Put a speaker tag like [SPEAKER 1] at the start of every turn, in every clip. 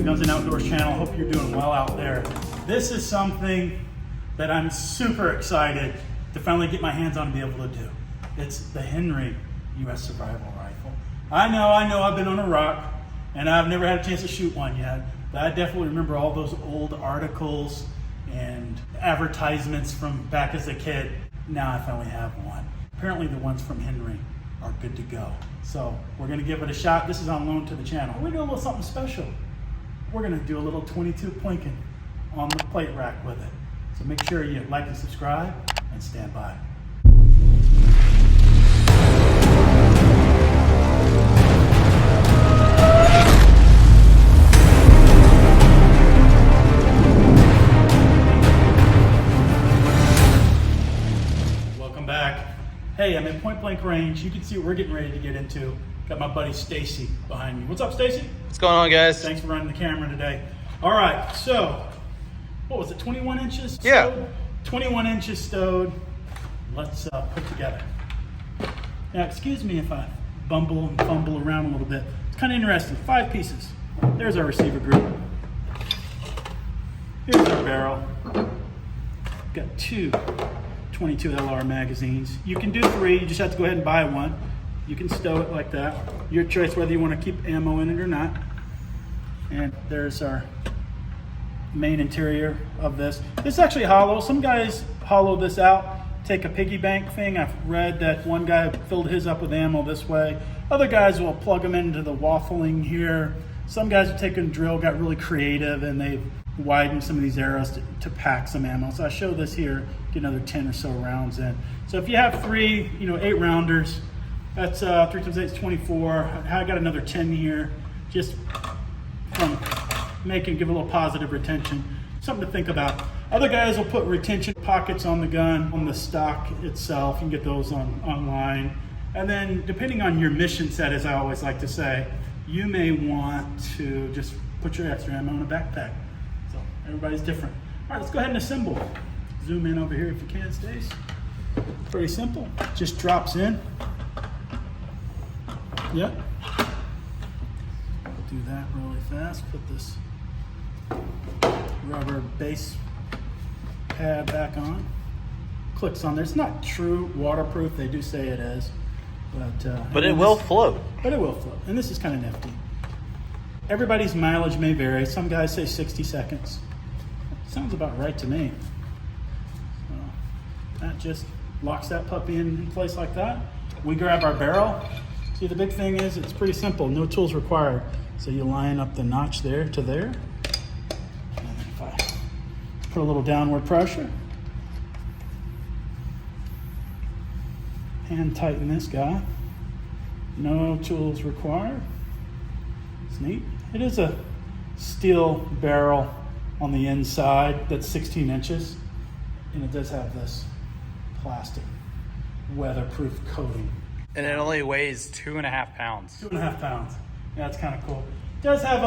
[SPEAKER 1] Guns and Outdoors channel. Hope you're doing well out there. This is something that I'm super excited to finally get my hands on and be able to do. It's the Henry U.S. Survival Rifle. I know I've been on a rock and I've never had a chance to shoot one yet, but I definitely remember all those old articles and advertisements from back as a kid. Now I finally have one. Apparently the ones from Henry are good to go. So we're gonna give it a shot. This is on loan to the channel. We're doing a little something special. We're gonna do a little 22 plinking on the plate rack with it. So make sure you like and subscribe and stand by. Welcome back. Hey, I'm in point blank range. You can see what we're getting ready to get into. Got my buddy Stacy behind me. What's up, Stacy?
[SPEAKER 2] What's going on, guys?
[SPEAKER 1] Thanks for running the camera today. All right, so what was it, 21 inches stowed?
[SPEAKER 2] Yeah.
[SPEAKER 1] 21 inches stowed. Let's put together. Now, excuse me if I bumble and fumble around a little bit. It's kind of interesting. 5 pieces. There's our receiver group. Here's our barrel. Got 2 22 LR magazines. You can do 3, you just have to go ahead and buy one. You can stow it like that. Your choice whether you want to keep ammo in it or not. And there's our main interior of this. This is actually hollow. Some guys hollow this out, take a piggy bank thing. I've read that one guy filled his up with ammo this way. Other guys will plug them into the waffling here. Some guys have taken a drill, got really creative, and they've widened some of these arrows to pack some ammo. So I show this here, get another 10 or so rounds in. So if you have 3, 8 rounders, that's 3 times 8 is 24. I got another 10 here, just from give a little positive retention. Something to think about. Other guys will put retention pockets on the gun, on the stock itself. You can get those online. And then depending on your mission set, as I always like to say, you may want to just put your extra ammo in a backpack. So everybody's different. All right, let's go ahead and assemble. Zoom in over here if you can, Stace. Pretty simple, just drops in. Yep. Do that really fast. Put this rubber base pad back on. Clicks on there. It's not true waterproof. They do say it is, but
[SPEAKER 2] it will float.
[SPEAKER 1] But it will float. And this is kind of nifty. Everybody's mileage may vary. Some guys say 60 seconds. Sounds about right to me. So that just locks that puppy in place like that. We grab our barrel. See, the big thing is it's pretty simple. No tools required. So you line up the notch there to there. And then if I put a little downward pressure, hand tighten this guy. No tools required. It's neat. It is a steel barrel on the inside that's 16 inches. And it does have this plastic weatherproof coating.
[SPEAKER 2] And it only weighs 2.5 pounds.
[SPEAKER 1] 2.5 pounds. Yeah, that's kind of cool. It does have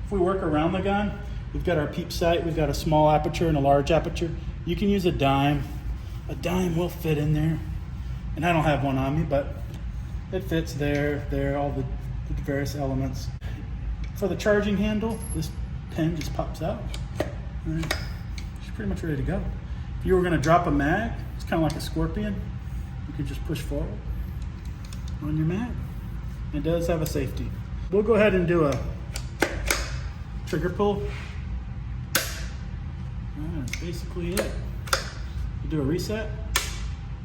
[SPEAKER 1] if we work around the gun, we've got our peep sight, we've got a small aperture and a large aperture. You can use a dime. A dime will fit in there. And I don't have one on me, but it fits there, all the various elements. For the charging handle, this pin just pops out. And it's pretty much ready to go. If you were gonna drop a mag, it's kind of like a scorpion. You could just push forward on your mag. It does have a safety. We'll go ahead and do a trigger pull. That's basically it. You do a reset,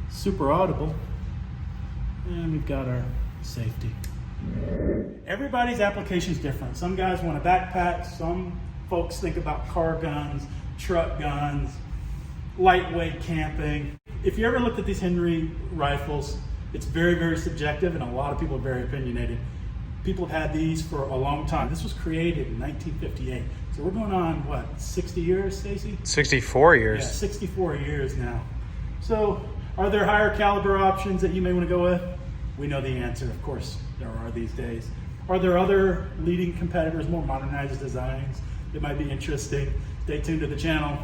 [SPEAKER 1] super audible, and we've got our safety. Everybody's application is different. Some guys want a backpack, some folks think about car guns, truck guns, lightweight camping. If you ever looked at these Henry rifles, it's very, very subjective, and a lot of people are very opinionated. People have had these for a long time. This was created in 1958. So we're going on, what, 60 years, Stacy?
[SPEAKER 2] 64 years.
[SPEAKER 1] Yeah, 64 years now. So are there higher caliber options that you may want to go with? We know the answer, of course, there are these days. Are there other leading competitors, more modernized designs that might be interesting? Stay tuned to the channel.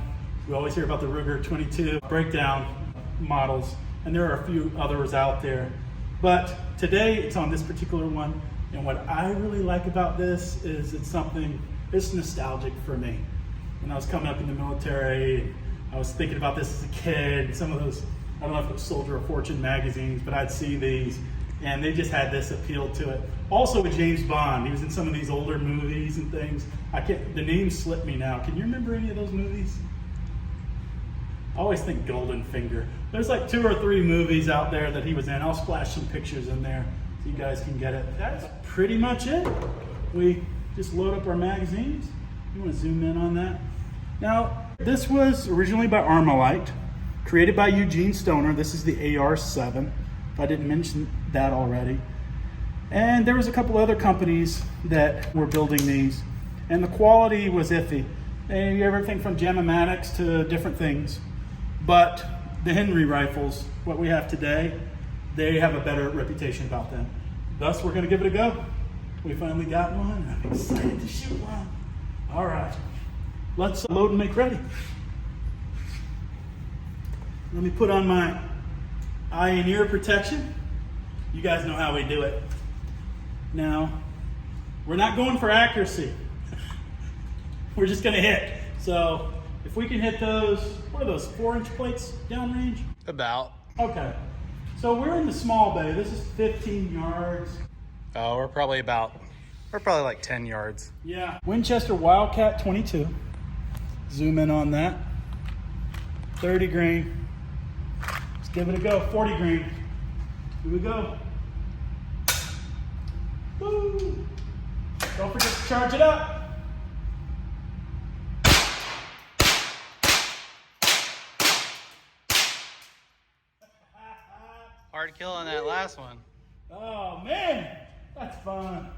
[SPEAKER 1] We always hear about the Ruger 22 breakdown models, and there are a few others out there. But today it's on this particular one, and what I really like about this is it's something It's nostalgic for me. When I was coming up in the military, I was thinking about this as a kid. Some of those, I don't know if it was Soldier of Fortune magazines, but I'd see these, and they just had this appeal to it. Also with James Bond, he was in some of these older movies and things. The names slip me now. Can you remember any of those movies? I always think Golden Finger. There's like 2 or 3 movies out there that he was in. I'll splash some pictures in there so you guys can get it. That's pretty much it. We just load up our magazines. You want to zoom in on that? Now, this was originally by Armalite, created by Eugene Stoner. This is the AR-7, if I didn't mention that already. And there was a couple other companies that were building these, and the quality was iffy. And everything from Jamomatics to different things. But the Henry rifles, what we have today, they have a better reputation about them. Thus, we're going to give it a go. We finally got one, and I'm excited to shoot one. All right, let's load and make ready. Let me put on my eye and ear protection. You guys know how we do it. Now, we're not going for accuracy. We're just going to hit. So, if we can hit those, what are those, 4-inch plates downrange?
[SPEAKER 2] About.
[SPEAKER 1] Okay. So we're in the small bay. This is 15 yards.
[SPEAKER 2] Oh, we're probably like 10 yards.
[SPEAKER 1] Yeah. Winchester Wildcat 22. Zoom in on that. 30 grain. Let's give it a go. 40 grain. Here we go. Woo! Don't forget to charge it up.
[SPEAKER 2] Hard kill on that last one.
[SPEAKER 1] Oh man, that's fun.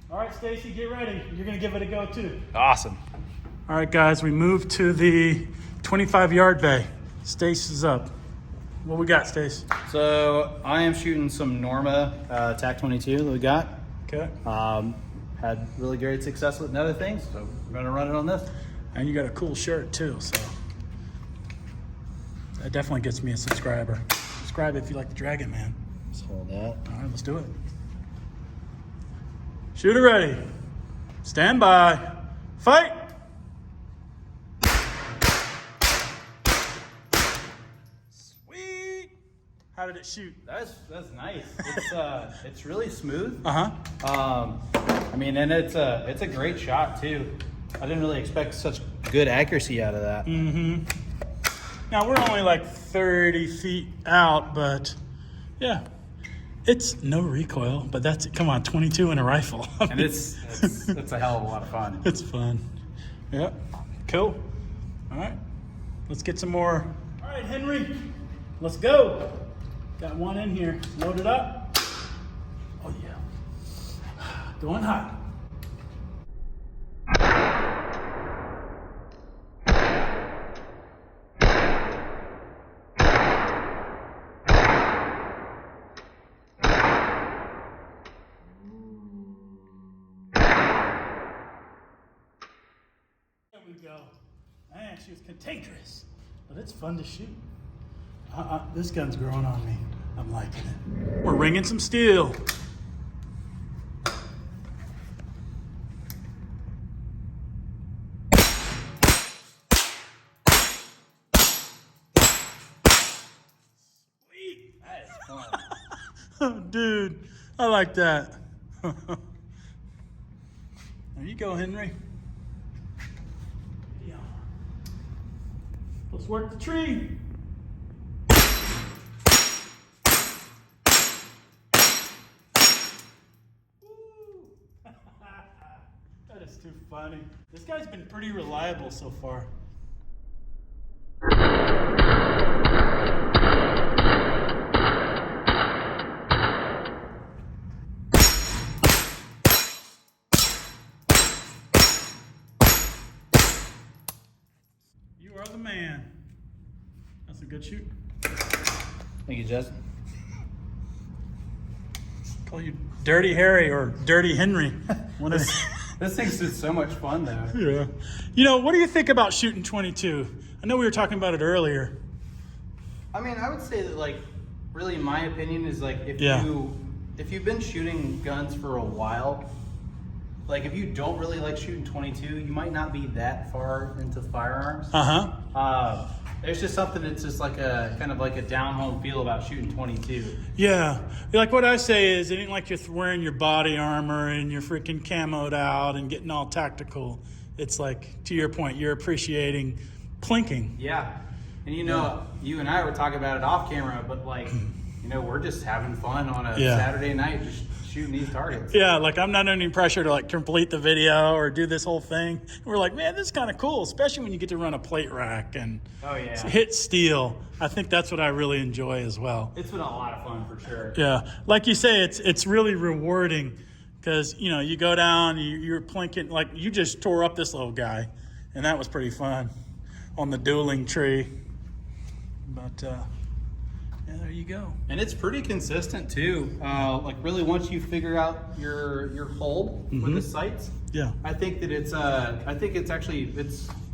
[SPEAKER 1] All right, Stacy, get ready. You're gonna give it a go too.
[SPEAKER 2] Awesome.
[SPEAKER 1] All right, guys, we moved to the 25-yard bay. Stace is up. What we got, Stace?
[SPEAKER 2] So I am shooting some Norma TAC-22 that we got.
[SPEAKER 1] Okay.
[SPEAKER 2] Had really great success with other things, so we're gonna run it on this.
[SPEAKER 1] And you got a cool shirt too, so that definitely gets me a subscriber. Subscribe if you like the Dragon Man.
[SPEAKER 2] Just hold that.
[SPEAKER 1] All right, let's do it. Shooter ready. Stand by. Fight. Sweet. How did it shoot?
[SPEAKER 2] That's nice. It's really smooth.
[SPEAKER 1] Uh-huh.
[SPEAKER 2] I mean, and it's a great shot too. I didn't really expect such good accuracy out of that.
[SPEAKER 1] Mm-hmm. Now we're only like 30 feet out, but yeah, it's no recoil, but that's, come on, 22 in a rifle.
[SPEAKER 2] And it's a hell of a lot of fun.
[SPEAKER 1] It's fun. Yeah, cool. All right, let's get some more. All right, Henry, let's go. Got one in here, load it up. Oh yeah, going hot. There we go. Man, she was contagious, but it's fun to shoot. This gun's growing on me. I'm liking it. We're ringing some steel. Sweet.
[SPEAKER 2] That is fun.
[SPEAKER 1] Oh, dude, I like that. There you go, Henry. Yeah. Let's work the tree. Woo. That is too funny. This guy's been pretty reliable so far. You are the man. That's a good shoot.
[SPEAKER 2] Thank you, Justin.
[SPEAKER 1] Call you Dirty Harry or Dirty Henry. One of
[SPEAKER 2] This thing's just so much fun, though.
[SPEAKER 1] yeah. You know, what do you think about shooting 22? I know we were talking about it earlier.
[SPEAKER 2] I mean, I would say that, like, really, my opinion is like if
[SPEAKER 1] Yeah.
[SPEAKER 2] you've been shooting guns for a while, like if you don't really like shooting 22, you might not be that far into firearms. It's just something that's just like a kind of like a down home feel about shooting 22.
[SPEAKER 1] Yeah, like what I say is, it ain't like you're wearing your body armor and you're freaking camoed out and getting all tactical. It's like, to your point, you're appreciating plinking.
[SPEAKER 2] Yeah, and you know, you and I were talking about it off camera, but like, you know, we're just having fun on a Saturday night, just shooting these targets.
[SPEAKER 1] Yeah, like I'm not under any pressure to like complete the video or do this whole thing. We're like, man, this is kind of cool, especially when you get to run a plate rack and hit steel. I think that's what I really enjoy as well.
[SPEAKER 2] It's been a lot of fun for sure.
[SPEAKER 1] Yeah, like you say, it's really rewarding because, you know, you go down, you're plinking, like you just tore up this little guy, and that was pretty fun on the dueling tree. But yeah, there you go.
[SPEAKER 2] And it's pretty consistent too. Like really, once you figure out your hold with the sights, I think that it's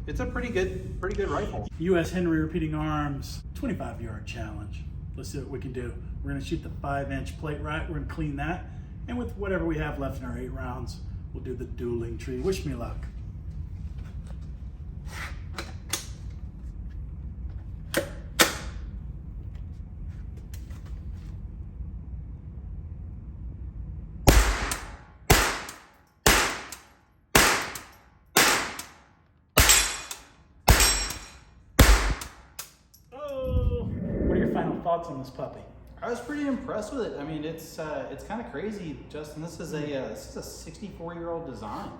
[SPEAKER 2] it's a pretty good rifle.
[SPEAKER 1] U.S. Henry Repeating Arms 25-yard challenge. Let's see what we can do. We're gonna shoot the 5-inch plate right. We're gonna clean that, and with whatever we have left in our 8 rounds, we'll do the dueling tree. Wish me luck. Final thoughts on this puppy?
[SPEAKER 2] I was pretty impressed with it. I mean, it's kind of crazy, Justin. This is a 64-year-old design.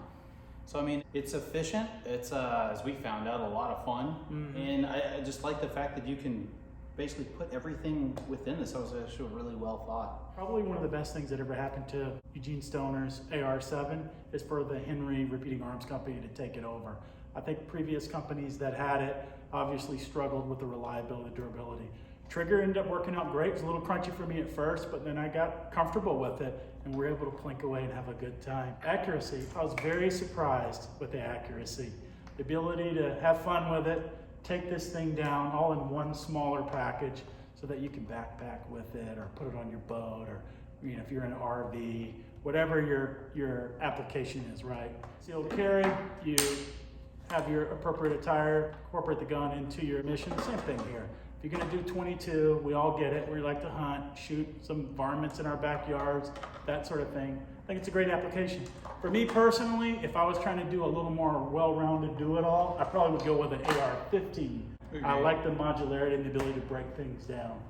[SPEAKER 2] So I mean, it's efficient. It's as we found out, a lot of fun, and I just like the fact that you can basically put everything within this. I was actually really well thought.
[SPEAKER 1] Probably one of the best things that ever happened to Eugene Stoner's AR-7 is for the Henry Repeating Arms Company to take it over. I think previous companies that had it obviously struggled with the reliability, durability. Trigger ended up working out great. It was a little crunchy for me at first, but then I got comfortable with it and we're able to plink away and have a good time. Accuracy, I was very surprised with the accuracy. The ability to have fun with it, take this thing down all in one smaller package so that you can backpack with it or put it on your boat, or you know, if you're in an RV, whatever your application is, right? Sealed carry, you have your appropriate attire, incorporate the gun into your mission. Same thing here. If you're gonna do 22, we all get it. We like to hunt, shoot some varmints in our backyards, that sort of thing. I think it's a great application. For me personally, if I was trying to do a little more well-rounded do-it-all, I probably would go with an AR-15. I like the modularity and the ability to break things down.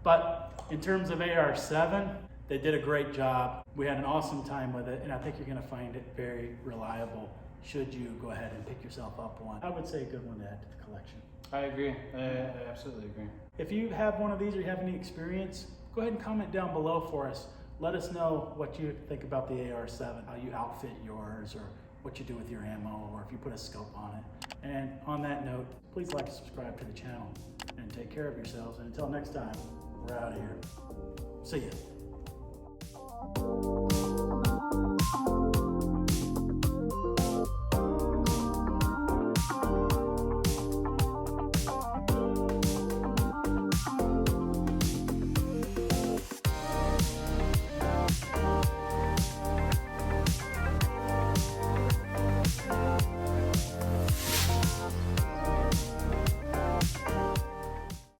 [SPEAKER 1] But in terms of AR-7, they did a great job. We had an awesome time with it, and I think you're gonna find it very reliable should you go ahead and pick yourself up one. I would say a good one to add to the collection.
[SPEAKER 2] I agree. I absolutely agree.
[SPEAKER 1] If you have one of these or you have any experience, go ahead and comment down below for us. Let us know what you think about the AR-7, how you outfit yours, or what you do with your ammo, or if you put a scope on it. And on that note, please like and subscribe to the channel, and take care of yourselves. And until next time, we're out of here. See ya.